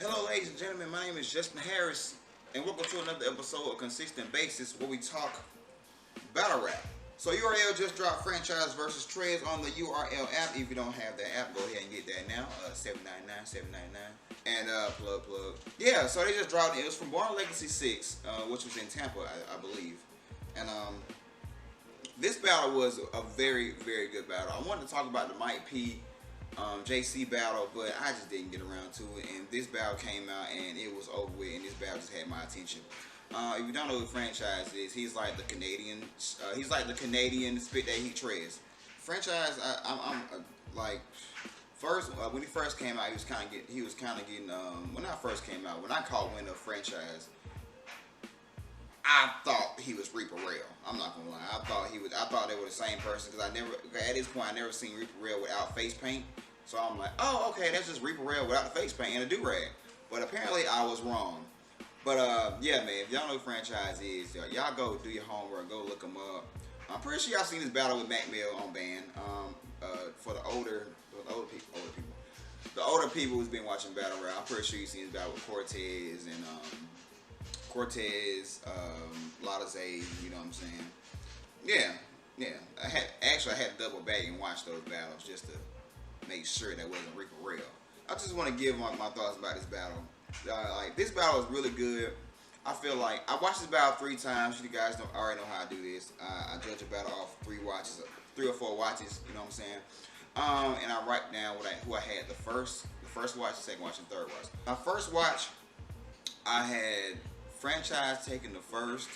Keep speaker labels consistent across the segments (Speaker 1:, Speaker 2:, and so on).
Speaker 1: Hello, ladies and gentlemen. My name is Justin Harris, and welcome to another episode of Consistent Basis, where we talk battle rap. So URL just dropped Franchise versus Trez on the URL app. If you don't have that app, go ahead and get that now. $7.99. And plug. Yeah, so they just dropped it. It was from Born Legacy 6, which was in Tampa, I believe. And this battle was a very, very good battle. I wanted to talk about the Mike P. JC battle, but I just didn't get around to it. And this battle came out, and it was over with. And this battle just had my attention. If you don't know who Franchise is, he's like the Canadian. He's like the Canadian Spit That Heat Trez. Franchise, I'm like first when he first came out, he was kind of getting. When I first came out, when I caught wind of Franchise, I thought he was Reaper Rail. I'm not gonna lie. I thought they were the same person because at this point I never seen Reaper Rail without face paint. So I'm like, oh, okay, that's just Reaper Rail without the face paint and a do-rag. But apparently I was wrong. But yeah, man, if y'all know who Franchise is, y'all go do your homework, go look him up. I'm pretty sure y'all seen this battle with Mac Mill on band. For the older people who's been watching battle rap, I'm pretty sure you seen this battle with Cortez and Lotta Zay, you know what I'm saying? Yeah. I had to double back and watch those battles just to make sure that wasn't Reaper Rail. I just want to give my thoughts about this battle. Like, this battle is really good. I feel like I watched this battle 3 times. You guys already know how I do this. I judge a battle off 3 or 4 watches. You know what I'm saying? And I write down who I had the first watch, the second watch, and third watch. My first watch, I had Franchise taking the first,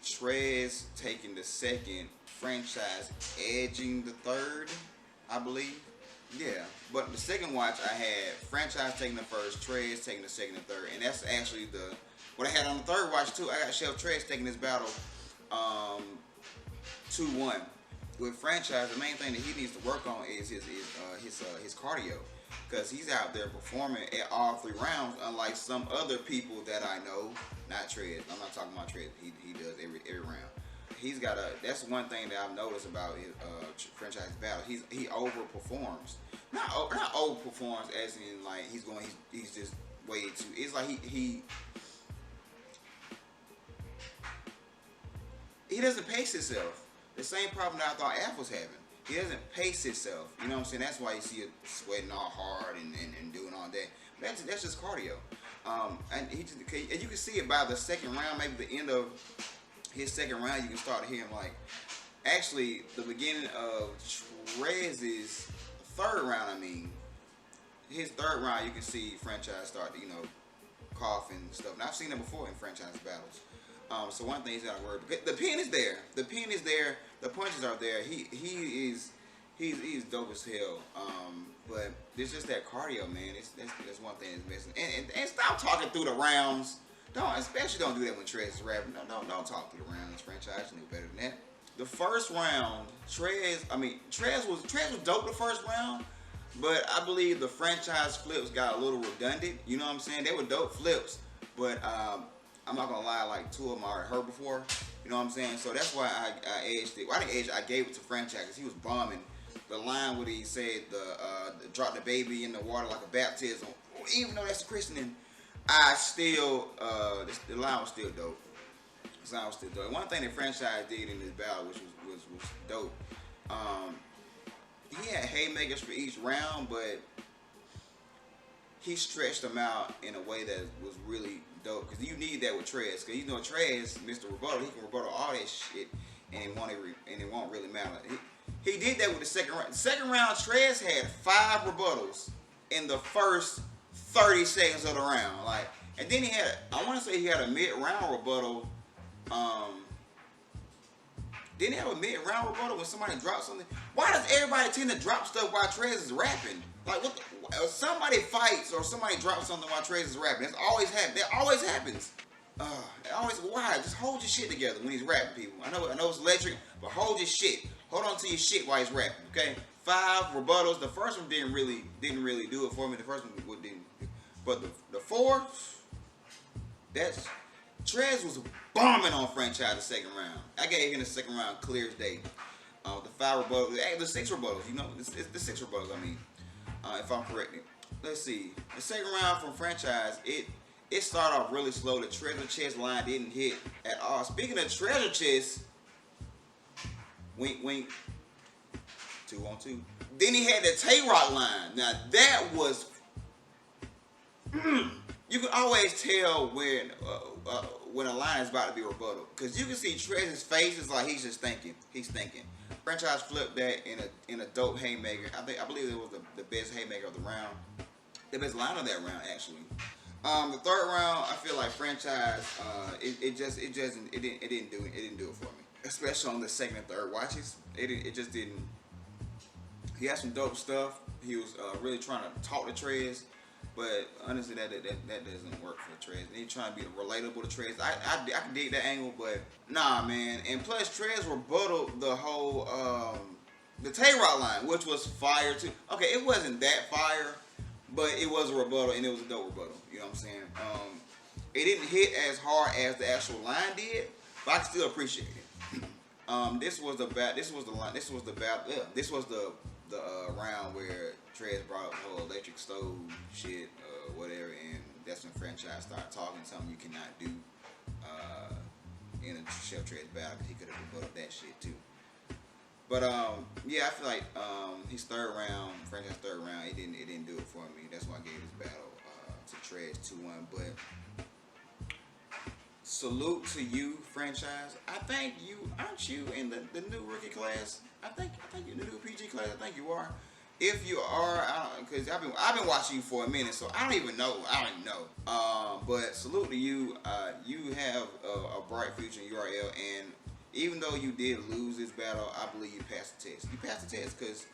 Speaker 1: Trez taking the second, Franchise edging the third, I believe. Yeah, but the second watch I had Franchise taking the first, Trez taking the second and third, and that's actually what I had on the third watch too. I got Chef Trez taking this battle 2-1. With Franchise, the main thing that he needs to work on is his cardio, because he's out there performing at all 3 rounds, unlike some other people that I know. Not Trez. I'm not talking about Trez. He does every round. He's got that's one thing that I've noticed about his Franchise battle. He overperforms. Not overperforms as in like he's just way too. It's like he doesn't pace himself. The same problem that I thought Af was having. He doesn't pace himself. You know what I'm saying? That's why you see it sweating all hard and doing all that. That's just cardio. And you can see it by the second round, maybe the end of his second round, you can start to hear him like. Actually, the beginning of Trez's third round, his third round, you can see Franchise start to, cough and stuff. And I've seen it before in Franchise battles. So one thing he's got to worry about. The pen is there. The pen is there. The punches are there. He's dope as hell. But it's just that cardio, man. That's one thing that's missing. And stop talking through the rounds. Especially don't do that when Trez is rapping. No, don't talk through the rounds. Franchise knew better than that. The first round, Trez was dope the first round, but I believe the Franchise flips got a little redundant. You know what I'm saying? They were dope flips, but I'm not gonna lie, like 2 of them I already heard before. You know what I'm saying? So that's why I edged it. Well, I didn't edge it. I gave it to Franchise because he was bombing. The line where he said drop the baby in the water like a baptism, even though that's a christening, I still the line was still dope. The line was still dope. One thing that Franchise did in this battle, which was dope, he had haymakers for each round, but he stretched them out in a way that was really dope. Because you need that with Trez. Because Trez, Mr. Rebuttal, he can rebuttal all that shit, and it won't really matter. He did that with the second round. The second round, Trez had 5 rebuttals in the first 30 seconds of the round. And then I want to say he had a mid-round rebuttal. Didn't he have a mid-round rebuttal when somebody dropped something? Why does everybody tend to drop stuff while Trez is rapping? Like, somebody fights or somebody drops something while Trez is rapping. That always happens. Why? Just hold your shit together when he's rapping, people. I know it's electric, but hold your shit. Hold on to your shit while he's rapping, okay? 5 rebuttals. The first one didn't really do it for me. The first one didn't. But the 4, Trez was bombing on Franchise the second round. I gave him the second round clear as day. The 5 rebuttals, the 6 rebuttals, it's the 6 rebuttals, if I'm correct. let's see. The second round from franchise, it started off really slow. The treasure chest line didn't hit at all. Speaking of treasure chest, wink wink, 2-on-2. Then he had the Tay-Rock line. Now that was, you can always tell when a line is about to be rebuttal, because you can see Trez's face is like he's just thinking. He's thinking. Franchise flipped that in a dope haymaker. I believe it was the best haymaker of the round, the best line of that round actually. The third round, I feel like franchise, it didn't do it for me, especially on the second and third watches. It just didn't. He had some dope stuff. He was really trying to talk to Trez, but honestly, that doesn't work for Trez. And he's trying to be relatable to Trez. I can dig that angle, but nah, man. And plus, Trez rebutted the whole the Tay-Rock line, which was fire too. Okay, it wasn't that fire, but it was a rebuttal, and it was a dope rebuttal. You know what I'm saying? It didn't hit as hard as the actual line did, but I can still appreciate it. This was the round where Trez brought up the whole electric stove shit, whatever, and that's when franchise started talking something you cannot do in a Chef Trez battle, because he could have rebutted that shit too. But yeah, I feel like his third round, franchise third round, it didn't do it for me. That's why I gave this battle to Trez 2-1. But salute to you, franchise. I think you aren't you in the new rookie class. I think you're in the new PG class. I think you are. If you are, because I've been watching you for a minute, so I don't even know. But salute to you. You have a bright future in URL, and even though you did lose this battle, I believe you passed the test. You passed the test, because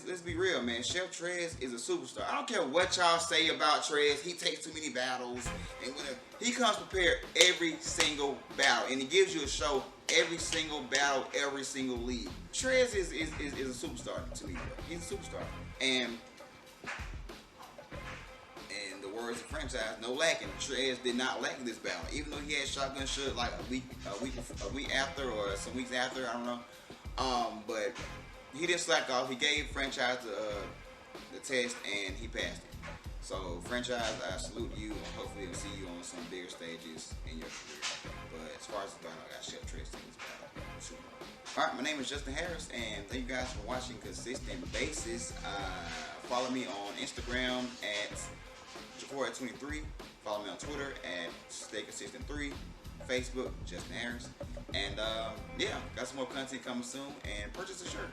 Speaker 1: let's be real, man. Chef Trez is a superstar. I don't care what y'all say about Trez. He takes too many battles, and whatever. He comes prepared every single battle, and he gives you a show every single battle, every single lead. Trez is a superstar to me, bro. He's a superstar, and the words of franchise, no lacking. Trez did not lack this battle, even though he had shotgun shit like a week after, or some weeks after. I don't know, but he didn't slack off. He gave franchise the test, and he passed it. So franchise, I salute you, and hopefully we'll see you on some bigger stages in your career. But as far as the battle, I got Chef Trez in this battle. Alright, my name is Justin Harris, and thank you guys for watching Consistent Basis. Follow me on Instagram at Jafar23. Follow me on Twitter at StayConsistent3. Facebook, Justin Harris. And yeah, got some more content coming soon, and purchase a shirt.